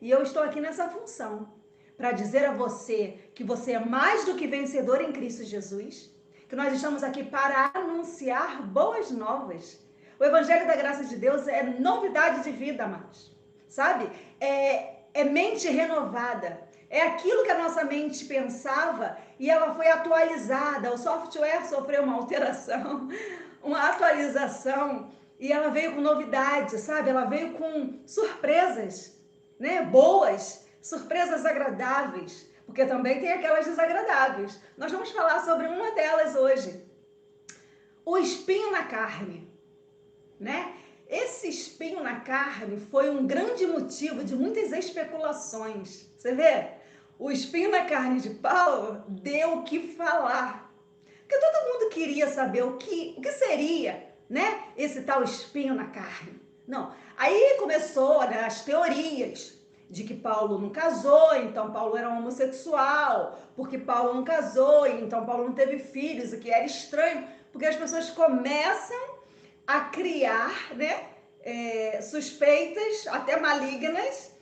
E eu estou aqui nessa função para dizer a você que você é mais do que vencedor em Cristo Jesus, que nós estamos aqui para anunciar boas novas. O Evangelho da Graça de Deus é novidade de vida, amados. Sabe? É mente renovada. É aquilo que a nossa mente pensava e ela foi atualizada. O software sofreu uma alteração, uma atualização, e ela veio com novidade, sabe? Ela veio com surpresas, né? Boas, surpresas agradáveis, porque também tem aquelas desagradáveis. Nós vamos falar sobre uma delas hoje. O espinho na carne, né? Esse espinho na carne foi um grande motivo de muitas especulações. Você vê? O espinho na carne de Paulo deu o que falar. Porque todo mundo queria saber o que seria, né? Esse tal espinho na carne. Não. Aí começou, né, as teorias de que Paulo não casou, então Paulo era homossexual, porque Paulo não casou, então Paulo não teve filhos, o que era estranho, porque as pessoas começam a criar, né, suspeitas, até malignas,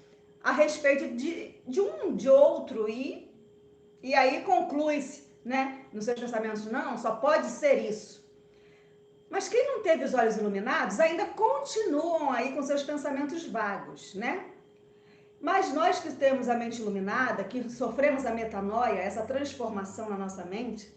a respeito de um, de outro, e aí conclui-se, né, nos seus pensamentos, não, só pode ser isso. Mas quem não teve os olhos iluminados ainda continuam aí com seus pensamentos vagos, né? Mas nós que temos a mente iluminada, que sofremos a metanoia, essa transformação na nossa mente,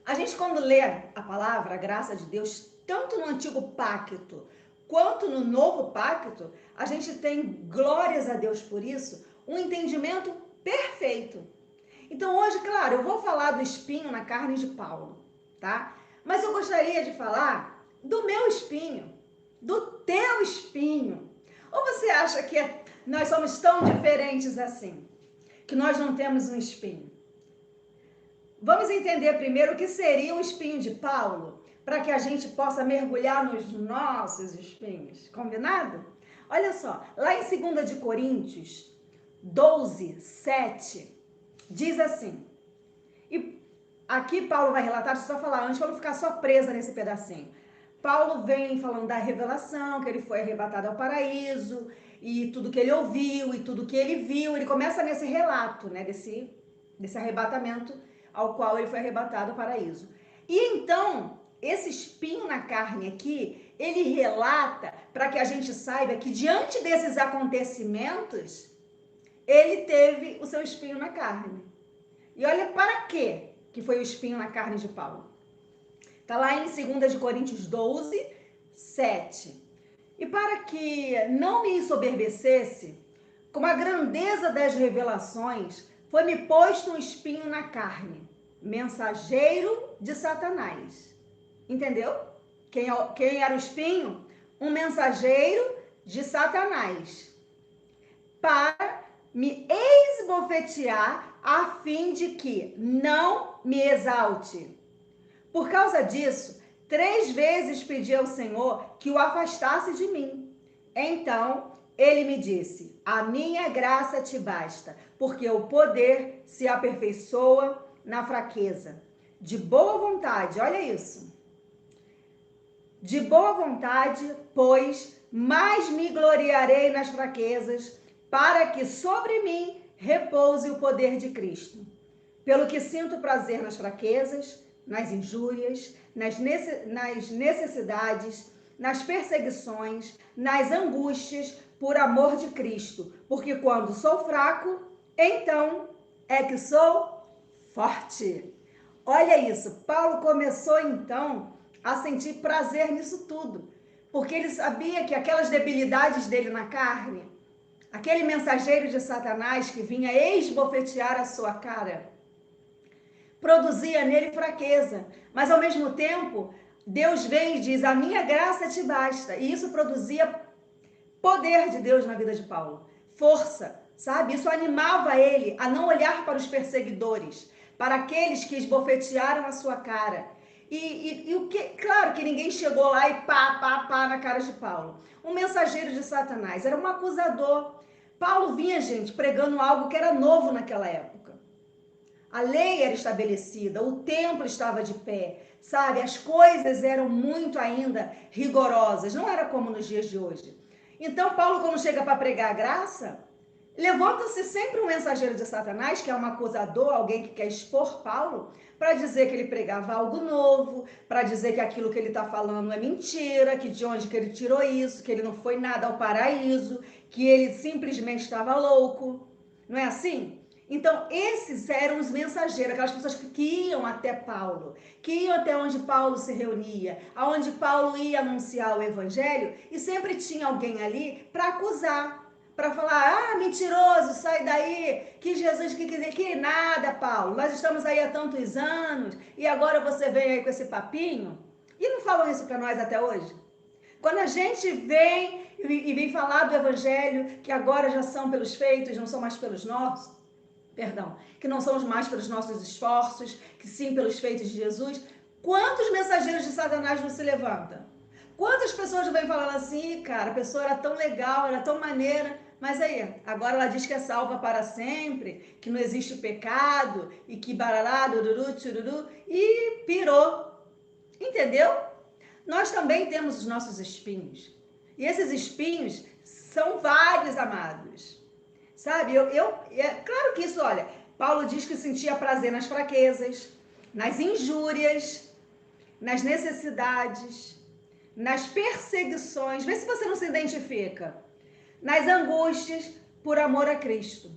a gente quando lê a palavra, a graça de Deus, tanto no Antigo Pacto quanto no Novo Pacto, a gente tem, glórias a Deus por isso, um entendimento perfeito. Então hoje, claro, eu vou falar do espinho na carne de Paulo, tá? Mas eu gostaria de falar do meu espinho, do teu espinho. Ou você acha que nós somos tão diferentes assim, que nós não temos um espinho? Vamos entender primeiro o que seria o espinho de Paulo, para que a gente possa mergulhar nos nossos espinhos. Combinado? Olha só, lá em 2 de Coríntios 12, 7, diz assim, e aqui Paulo vai relatar, deixa eu só falar antes, para não ficar só presa nesse pedacinho. Paulo vem falando da revelação, que ele foi arrebatado ao paraíso, e tudo que ele ouviu, e tudo que ele viu, ele começa nesse relato, né, desse arrebatamento ao qual ele foi arrebatado ao paraíso. E então, esse espinho na carne aqui, ele relata para que a gente saiba que diante desses acontecimentos, ele teve o seu espinho na carne. E olha para quê que foi o espinho na carne de Paulo. Está lá em 2 de Coríntios 12, 7. E para que não me ensoberbecesse, com a grandeza das revelações, foi-me posto um espinho na carne, mensageiro de Satanás. Entendeu? Quem era o espinho? Um mensageiro de Satanás. Para me esbofetear, a fim de que não me exalte. Por causa disso, 3 vezes pedi ao Senhor que o afastasse de mim. Então, ele me disse, a minha graça te basta, porque o poder se aperfeiçoa na fraqueza. De boa vontade, olha isso. De boa vontade, pois, mais me gloriarei nas fraquezas, para que sobre mim repouse o poder de Cristo. Pelo que sinto prazer nas fraquezas, nas injúrias, nas necessidades, nas perseguições, nas angústias, por amor de Cristo. Porque quando sou fraco, então é que sou forte. Olha isso, Paulo começou então a sentir prazer nisso tudo. Porque ele sabia que aquelas debilidades dele na carne, aquele mensageiro de Satanás que vinha esbofetear a sua cara, produzia nele fraqueza, mas ao mesmo tempo, Deus vem e diz, a minha graça te basta, e isso produzia poder de Deus na vida de Paulo, força, sabe? Isso animava ele a não olhar para os perseguidores, para aqueles que esbofetearam a sua cara, e o que, claro que ninguém chegou lá e pá na cara de Paulo, um mensageiro de Satanás, era um acusador. Paulo vinha, gente, pregando algo que era novo naquela época. A lei era estabelecida, o templo estava de pé, sabe? As coisas eram muito ainda rigorosas, não era como nos dias de hoje. Então, Paulo, quando chega para pregar a graça, Levanta-se sempre um mensageiro de Satanás, que é um acusador, alguém que quer expor Paulo, para dizer que ele pregava algo novo, para dizer que aquilo que ele está falando é mentira, que de onde que ele tirou isso, que ele não foi nada ao paraíso, que ele simplesmente estava louco. Não é assim? Então, esses eram os mensageiros, aquelas pessoas que iam até Paulo, que iam até onde Paulo se reunia, aonde Paulo ia anunciar o evangelho, e sempre tinha alguém ali para acusar, para falar, mentiroso, sai daí, que Jesus, que nada, Paulo, nós estamos aí há tantos anos, e agora você vem aí com esse papinho? E não falam isso para nós até hoje? Quando a gente vem e vem falar do evangelho, que agora já são pelos feitos, não são mais pelos nossos, que não são mais pelos nossos esforços, que sim pelos feitos de Jesus, quantos mensageiros de Satanás não se levantam? Quantas pessoas vêm falando assim, cara, a pessoa era tão legal, era tão maneira, mas aí, agora ela diz que é salva para sempre, que não existe pecado, e que barará, dururu, tchururu, e pirou. Entendeu? Nós também temos os nossos espinhos. E esses espinhos são vários, amados. Sabe, é claro que isso, olha, Paulo diz que sentia prazer nas fraquezas, nas injúrias, nas necessidades, nas perseguições, vê se você não se identifica, nas angústias por amor a Cristo.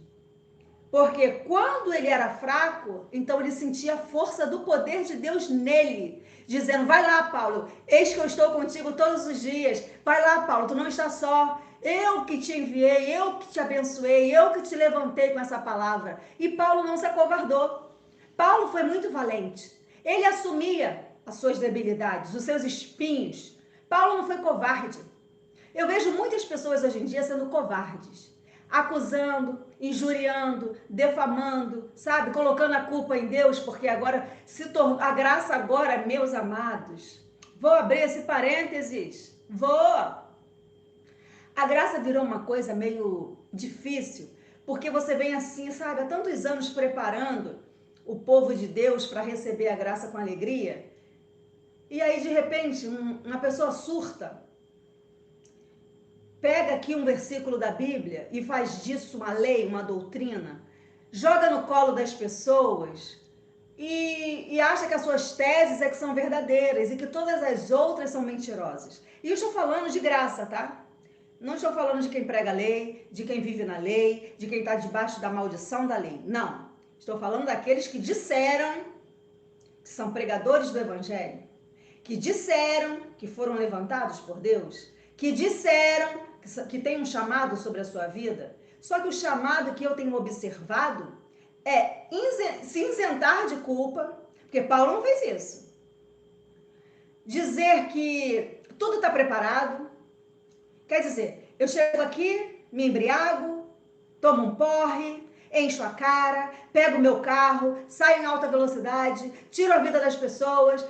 Porque quando ele era fraco, então ele sentia a força do poder de Deus nele, dizendo, vai lá, Paulo, eis que eu estou contigo todos os dias, vai lá, Paulo, tu não estás só, eu que te enviei, eu que te abençoei, eu que te levantei com essa palavra. E Paulo não se acovardou. Paulo foi muito valente. Ele assumia as suas debilidades, os seus espinhos. Paulo não foi covarde. Eu vejo muitas pessoas hoje em dia sendo covardes, acusando, injuriando, defamando, sabe? Colocando a culpa em Deus, porque agora a graça agora, meus amados. Vou abrir esse parênteses. A graça virou uma coisa meio difícil, porque você vem assim, sabe, há tantos anos preparando o povo de Deus para receber a graça com alegria, e aí de repente uma pessoa surta, pega aqui um versículo da Bíblia e faz disso uma lei, uma doutrina, joga no colo das pessoas e acha que as suas teses é que são verdadeiras e que todas as outras são mentirosas. E eu estou falando de graça, tá? Não estou falando de quem prega a lei, de quem vive na lei, de quem está debaixo da maldição da lei. Não. Estou falando daqueles que disseram que são pregadores do evangelho, que disseram que foram levantados por Deus, que disseram que tem um chamado sobre a sua vida. Só que o chamado que eu tenho observado é se isentar de culpa, porque Paulo não fez isso. Dizer que tudo está preparado. Quer dizer, eu chego aqui, me embriago, tomo um porre, encho a cara, pego o meu carro, saio em alta velocidade, tiro a vida das pessoas,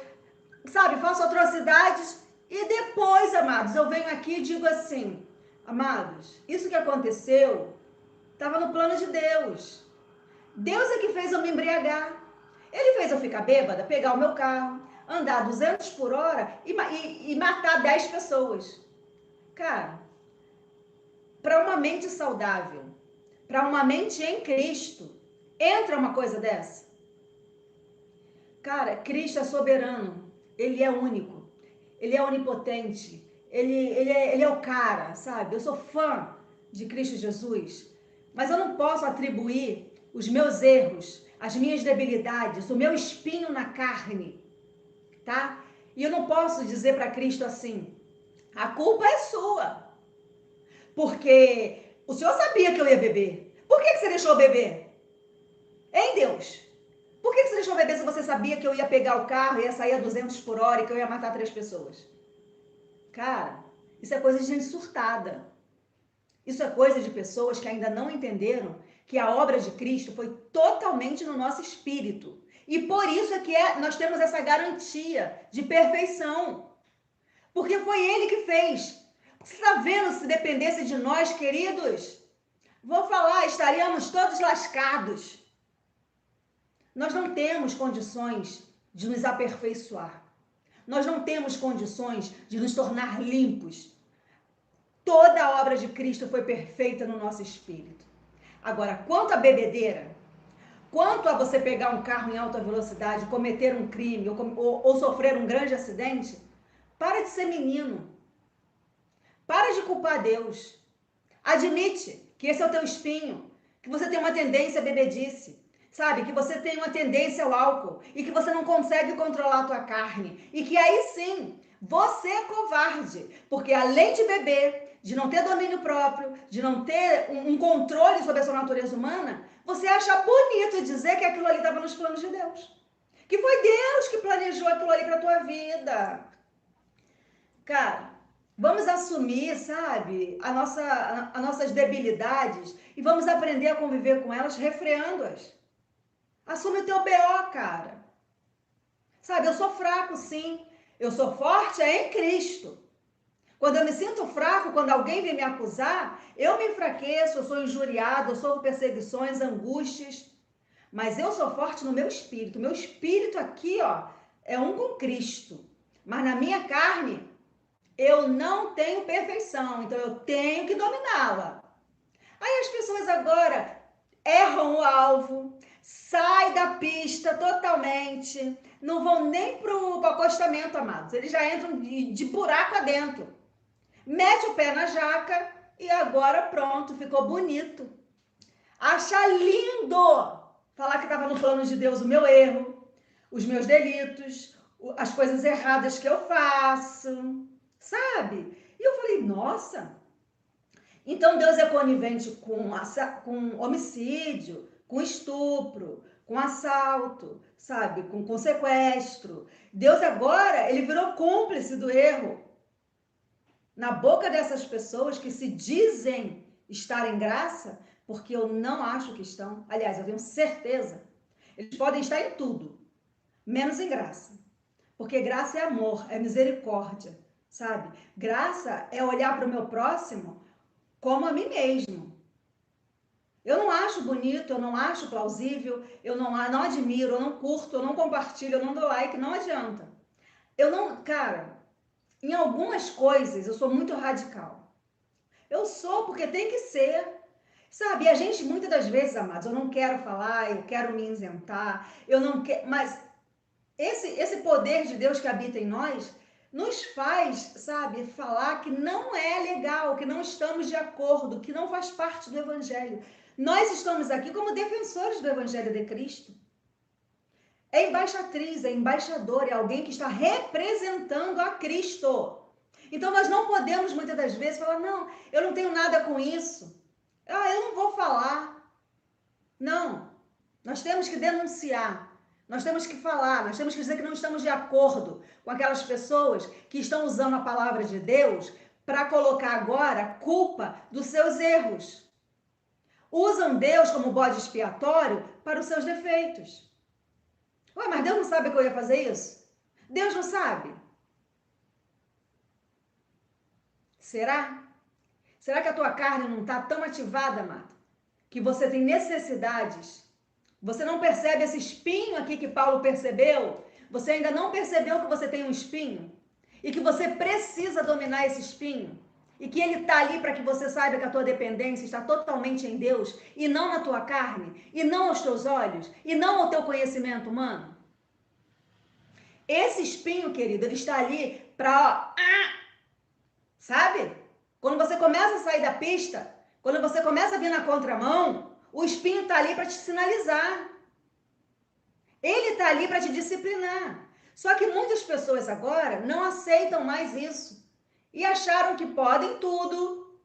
sabe, faço atrocidades e depois, amados, eu venho aqui e digo assim, amados, isso que aconteceu estava no plano de Deus. Deus é que fez eu me embriagar. Ele fez eu ficar bêbada, pegar o meu carro, andar 200 por hora e matar 10 pessoas. Cara, para uma mente saudável, para uma mente em Cristo, entra uma coisa dessa? Cara, Cristo é soberano, Ele é único, Ele é onipotente, ele é o cara, sabe? Eu sou fã de Cristo Jesus, mas eu não posso atribuir os meus erros, as minhas debilidades, o meu espinho na carne, tá? E eu não posso dizer para Cristo assim, a culpa é sua, porque o Senhor sabia que eu ia beber. Por que você deixou eu beber? Hein, Deus? Por que você deixou eu beber se você sabia que eu ia pegar o carro, ia sair a 200 por hora e que eu ia matar 3 pessoas? Cara, isso é coisa de gente surtada. Isso é coisa de pessoas que ainda não entenderam que a obra de Cristo foi totalmente no nosso espírito. E por isso é que nós temos essa garantia de perfeição. Porque foi Ele que fez. Você está vendo se dependesse de nós, queridos? Vou falar, estaríamos todos lascados. Nós não temos condições de nos aperfeiçoar. Nós não temos condições de nos tornar limpos. Toda a obra de Cristo foi perfeita no nosso espírito. Agora, quanto à bebedeira, quanto a você pegar um carro em alta velocidade, cometer um crime ou sofrer um grande acidente, para de ser menino. Para de culpar Deus. Admite que esse é o teu espinho, que você tem uma tendência à bebedice, sabe? Que você tem uma tendência ao álcool e que você não consegue controlar a tua carne. E que aí sim, você é covarde, porque além de beber, de não ter domínio próprio, de não ter um controle sobre a sua natureza humana, você acha bonito dizer que aquilo ali estava nos planos de Deus. Que foi Deus que planejou aquilo ali para a tua vida. Cara, vamos assumir, sabe, as nossas debilidades e vamos aprender a conviver com elas, refreando-as. Assume o teu BO, cara. Sabe, eu sou fraco, sim. Eu sou forte em Cristo. Quando eu me sinto fraco, quando alguém vem me acusar, eu me enfraqueço, eu sou injuriado, eu sofro perseguições, angústias. Mas eu sou forte no meu espírito. Meu espírito aqui, ó, é um com Cristo. Mas na minha carne, eu não tenho perfeição, então eu tenho que dominá-la. Aí as pessoas agora erram o alvo, saem da pista totalmente, não vão nem pro acostamento, amados. Eles já entram de buraco adentro. Mete o pé na jaca e agora pronto, ficou bonito. Acha lindo falar que estava no plano de Deus o meu erro, os meus delitos, as coisas erradas que eu faço, sabe? E eu falei, nossa, então Deus é conivente com homicídio, com estupro, com assalto, sabe? Com sequestro. Deus agora, ele virou cúmplice do erro. Na boca dessas pessoas que se dizem estar em graça, porque eu não acho que estão. Aliás, eu tenho certeza. Eles podem estar em tudo, menos em graça. Porque graça é amor, é misericórdia, sabe? Graça é olhar para o meu próximo como a mim mesmo. Eu não acho bonito, eu não acho plausível, eu não admiro, eu não curto, eu não compartilho, eu não dou like, não adianta. Eu não, cara, em algumas coisas eu sou muito radical. Eu sou porque tem que ser. Sabe, e a gente muitas das vezes, amados, eu não quero falar, eu quero me isentar, eu não quero, mas esse poder de Deus que habita em nós nos faz, sabe, falar que não é legal, que não estamos de acordo, que não faz parte do Evangelho. Nós estamos aqui como defensores do Evangelho de Cristo. É embaixatriz, é embaixador, é alguém que está representando a Cristo. Então nós não podemos muitas das vezes falar, não, eu não tenho nada com isso. Ah, eu não vou falar. Não, nós temos que denunciar. Nós temos que falar, nós temos que dizer que não estamos de acordo com aquelas pessoas que estão usando a palavra de Deus para colocar agora culpa dos seus erros. Usam Deus como bode expiatório para os seus defeitos. Ué, mas Deus não sabe que eu ia fazer isso? Deus não sabe? Será? Será que a tua carne não está tão ativada, amado? Que você tem necessidades? Você não percebe esse espinho aqui que Paulo percebeu? Você ainda não percebeu que você tem um espinho? E que você precisa dominar esse espinho? E que ele está ali para que você saiba que a tua dependência está totalmente em Deus e não na tua carne, e não aos teus olhos, e não ao teu conhecimento humano? Esse espinho, querido, ele está ali para, sabe? Quando você começa a sair da pista, quando você começa a vir na contramão, o espinho está ali para te sinalizar. Ele está ali para te disciplinar. Só que muitas pessoas agora não aceitam mais isso. E acharam que podem tudo,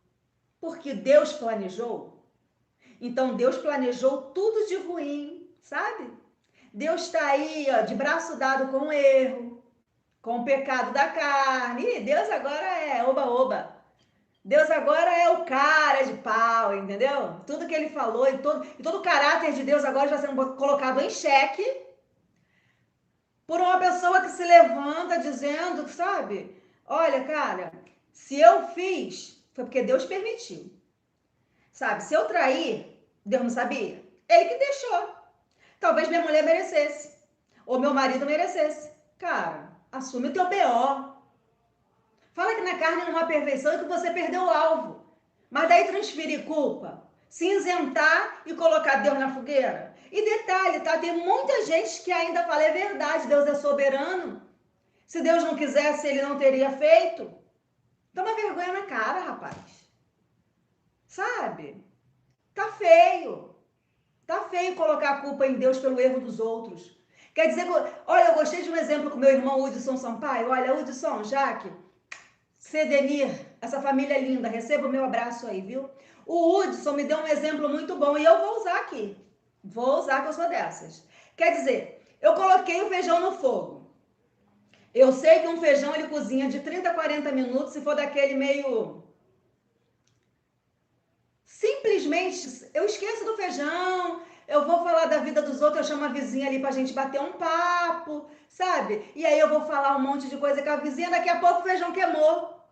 porque Deus planejou. Então Deus planejou tudo de ruim, sabe? Deus está aí, ó, de braço dado com o erro, com o pecado da carne. E Deus agora é oba-oba. Deus agora é o cara de pau, entendeu? Tudo que ele falou e todo o caráter de Deus agora está sendo colocado em xeque por uma pessoa que se levanta dizendo, sabe? Olha, cara, se eu fiz, foi porque Deus permitiu. Sabe? Se eu trair, Deus não sabia? Ele que deixou. Talvez minha mulher merecesse. Ou meu marido merecesse. Cara, assume o teu BO. Fala que na carne não há perfeição e que você perdeu o alvo. Mas daí transferir culpa, cinzentar e colocar Deus na fogueira? E detalhe, tá? Tem muita gente que ainda fala, é verdade, Deus é soberano. Se Deus não quisesse, ele não teria feito. Toma vergonha na cara, rapaz. Sabe? Tá feio. Tá feio colocar a culpa em Deus pelo erro dos outros. Quer dizer, olha, eu gostei de um exemplo com meu irmão Hudson Sampaio. Olha, Hudson, Jaque, Cedenir, essa família linda, receba o meu abraço aí, viu? O Hudson me deu um exemplo muito bom e eu vou usar aqui. Vou usar que eu sou dessas. Quer dizer, eu coloquei o feijão no fogo. Eu sei que um feijão ele cozinha de 30 a 40 minutos, se for daquele meio... Simplesmente, eu esqueço do feijão, eu vou falar da vida dos outros, eu chamo a vizinha ali pra gente bater um papo, sabe? E aí eu vou falar um monte de coisa com a vizinha, daqui a pouco o feijão queimou.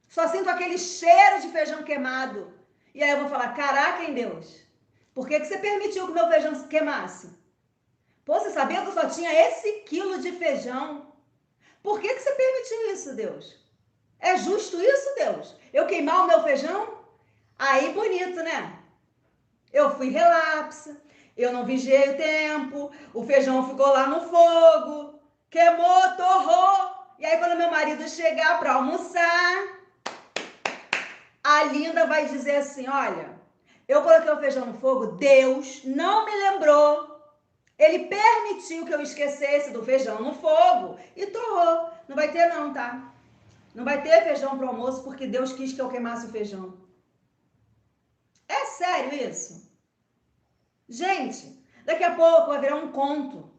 Só sinto aquele cheiro de feijão queimado. E aí eu vou falar, caraca, hein, Deus? Por que você permitiu que o meu feijão queimasse? Pô, você sabia que eu só tinha esse quilo de feijão? Por que você permitiu isso, Deus? É justo isso, Deus? Eu queimar o meu feijão? Aí, bonito, né? Eu fui relapsa, eu não vigiei o tempo, o feijão ficou lá no fogo, queimou, torrou. E aí, quando meu marido chegar para almoçar, a Linda vai dizer assim, olha, eu coloquei o feijão no fogo, Deus não me lembrou. Ele permitiu que eu esquecesse do feijão no fogo e torrou. Não vai ter não, tá? Não vai ter feijão pro almoço porque Deus quis que eu queimasse o feijão. É sério isso? Gente, daqui a pouco vai virar um conto.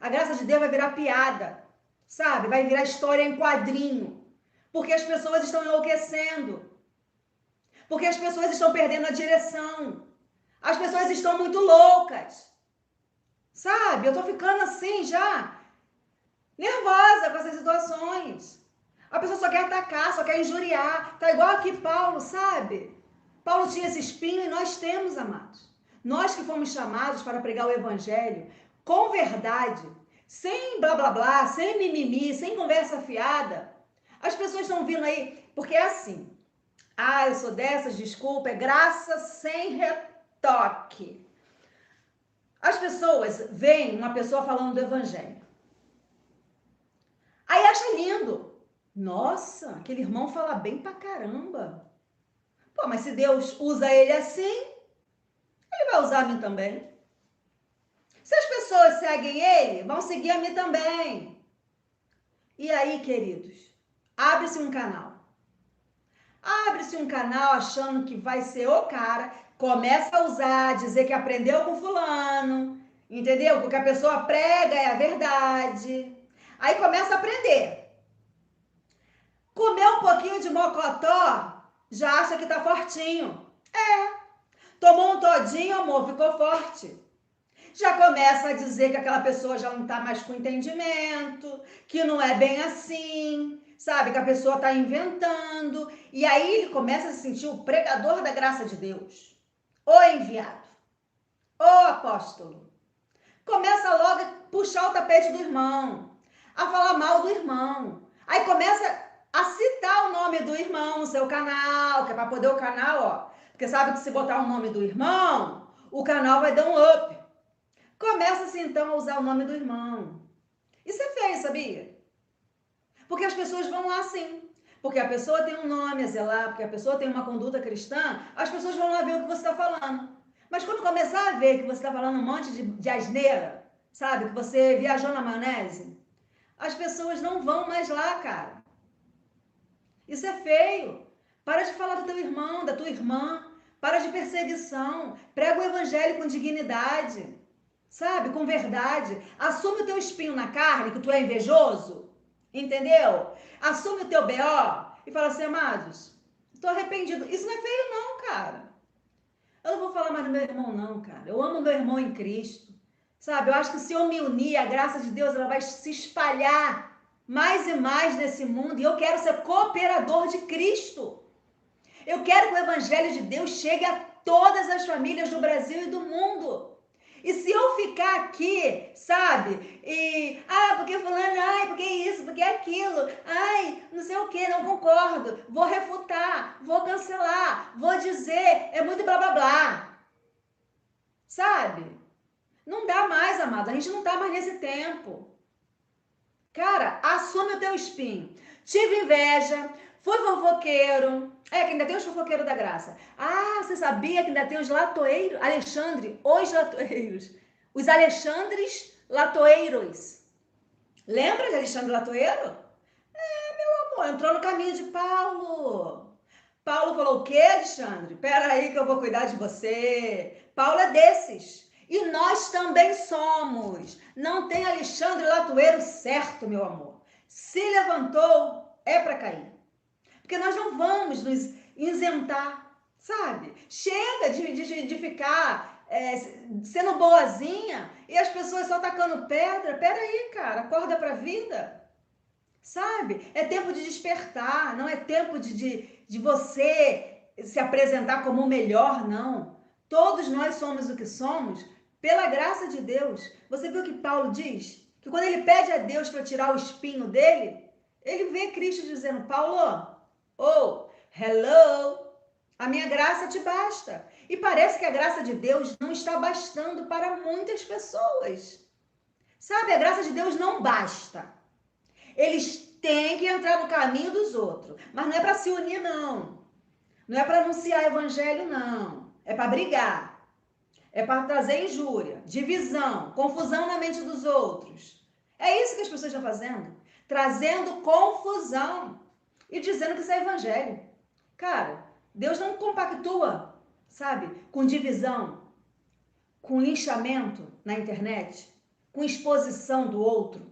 A graça de Deus vai virar piada, sabe? Vai virar história em quadrinho. Porque as pessoas estão enlouquecendo. Porque as pessoas estão perdendo a direção. As pessoas estão muito loucas. Sabe? Eu tô ficando assim já, nervosa com essas situações. A pessoa só quer atacar, só quer injuriar. Tá igual aqui Paulo, sabe? Paulo tinha esse espinho e nós temos, amados. Nós que fomos chamados para pregar o evangelho com verdade, sem blá blá blá, sem mimimi, sem conversa fiada. As pessoas estão vindo aí, porque é assim. Ah, eu sou dessas, desculpa, é graça sem retoque. As pessoas veem uma pessoa falando do evangelho. Aí acha lindo. Nossa, aquele irmão fala bem pra caramba. Pô, mas se Deus usa ele assim, ele vai usar a mim também. Se as pessoas seguem ele, vão seguir a mim também. E aí, queridos, abre-se um canal. Abre-se um canal achando que vai ser o cara, começa a usar, dizer que aprendeu com fulano, entendeu? Porque a pessoa prega é a verdade. Aí começa a aprender. Comeu um pouquinho de mocotó, já acha que tá fortinho. Tomou um todinho, amor, ficou forte. Já começa a dizer que aquela pessoa já não tá mais com entendimento, que não é bem assim, sabe? Que a pessoa tá inventando. E aí ele começa a se sentir o pregador da graça de Deus. O enviado. O apóstolo. Começa logo a puxar o tapete do irmão, a falar mal do irmão. Aí começa a citar o nome do irmão no seu canal, que é para poder o canal, ó. Porque sabe que se botar o nome do irmão, o canal vai dar um up. Começa-se então a usar o nome do irmão. Isso é feio, sabia? Porque as pessoas vão lá assim. Porque a pessoa tem um nome a zelar, porque a pessoa tem uma conduta cristã, as pessoas vão lá ver o que você está falando. Mas quando começar a ver que você está falando um monte de asneira, sabe? Que você viajou na maionese, as pessoas não vão mais lá, cara. Isso é feio. Para de falar do teu irmão, da tua irmã. Para de perseguição. Prega o evangelho com dignidade. Sabe? Com verdade. Assume o teu espinho na carne, que tu é invejoso. Entendeu? Assume o teu BO e fala assim, amados, estou arrependido. Isso não é feio não, cara. Eu não vou falar mais do meu irmão não, cara. Eu amo meu irmão em Cristo. Sabe? Eu acho que se eu me unir, a graça de Deus, ela vai se espalhar mais e mais nesse mundo. E eu quero ser cooperador de Cristo. Eu quero que o evangelho de Deus chegue a todas as famílias do Brasil e do mundo. E se eu ficar aqui, sabe? Porque fulano, porque isso, porque aquilo, não sei o que, não concordo, vou refutar, vou cancelar, vou dizer, é muito blá blá blá. Sabe? Não dá mais, amado, a gente não tá mais nesse tempo. Cara, assume o teu espinho. Tive inveja, fui fofoqueiro. Que ainda tem os fofoqueiros da graça. Você sabia que ainda tem os latoeiros? Alexandre, os latoeiros. Os Alexandres latoeiros. Lembra de Alexandre Latoeiro? Meu amor, entrou no caminho de Paulo. Paulo falou o quê, Alexandre? Peraí que eu vou cuidar de você. Paulo é desses. E nós também somos. Não tem Alexandre Latoeiro certo, meu amor. Se levantou, é para cair. Porque nós não vamos nos isentar, sabe? Chega de ficar sendo boazinha e as pessoas só tacando pedra. Peraí, cara, acorda para a vida. Sabe? É tempo de despertar, não é tempo de você se apresentar como o melhor, não. Todos nós somos o que somos pela graça de Deus. Você viu que Paulo diz? Que quando ele pede a Deus para tirar o espinho dele, ele vê Cristo dizendo, Paulo, hello, a minha graça te basta. E parece que a graça de Deus não está bastando para muitas pessoas. Sabe, a graça de Deus não basta. Eles têm que entrar no caminho dos outros. Mas não é para se unir, não. Não é para anunciar evangelho, não. É para brigar. É para trazer injúria, divisão, confusão na mente dos outros. É isso que as pessoas estão fazendo. Trazendo confusão. E dizendo que isso é evangelho. Cara, Deus não compactua, sabe? Com divisão, com linchamento na internet, com exposição do outro.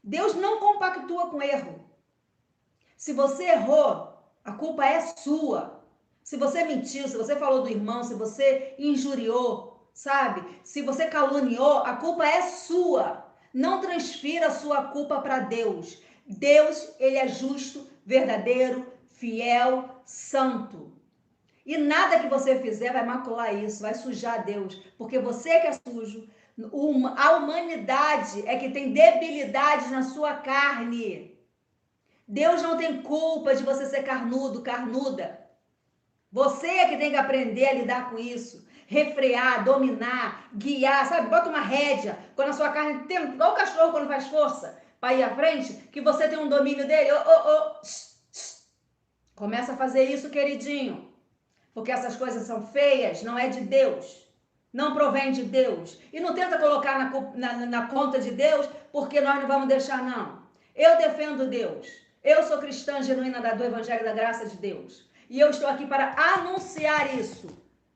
Deus não compactua com erro. Se você errou, a culpa é sua. Se você mentiu, se você falou do irmão, se você injuriou, sabe? Se você caluniou, a culpa é sua. Não transfira a sua culpa para Deus. Deus, ele é justo, verdadeiro, fiel, santo. E nada que você fizer vai macular isso, vai sujar Deus, porque você que é sujo. A humanidade é que tem debilidades na sua carne. Deus não tem culpa de você ser carnudo, carnuda. Você é que tem que aprender a lidar com isso. Refrear, dominar, guiar, sabe? Bota uma rédea quando a sua carne tem, igual o cachorro quando faz força para ir à frente, que você tem um domínio dele. Começa a fazer isso, queridinho. Porque essas coisas são feias, não é de Deus. Não provém de Deus. E não tenta colocar na conta de Deus, porque nós não vamos deixar, não. Eu defendo Deus. Eu sou cristã genuína do Evangelho da Graça de Deus. E eu estou aqui para anunciar isso.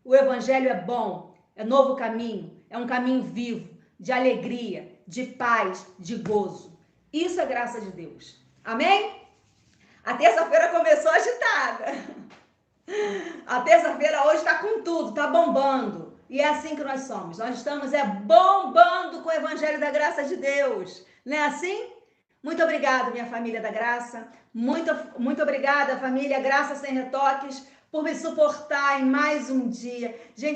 O Evangelho é bom, é novo caminho, é um caminho vivo, de alegria, de paz, de gozo. Isso é graça de Deus. Amém? A terça-feira começou agitada. A terça-feira hoje está com tudo, está bombando. E é assim que nós somos. Nós estamos bombando com o Evangelho da Graça de Deus. Não é assim? Muito obrigada, minha família da Graça. Muito obrigada, família Graça Sem Retoques, por me suportar em mais um dia. Gente,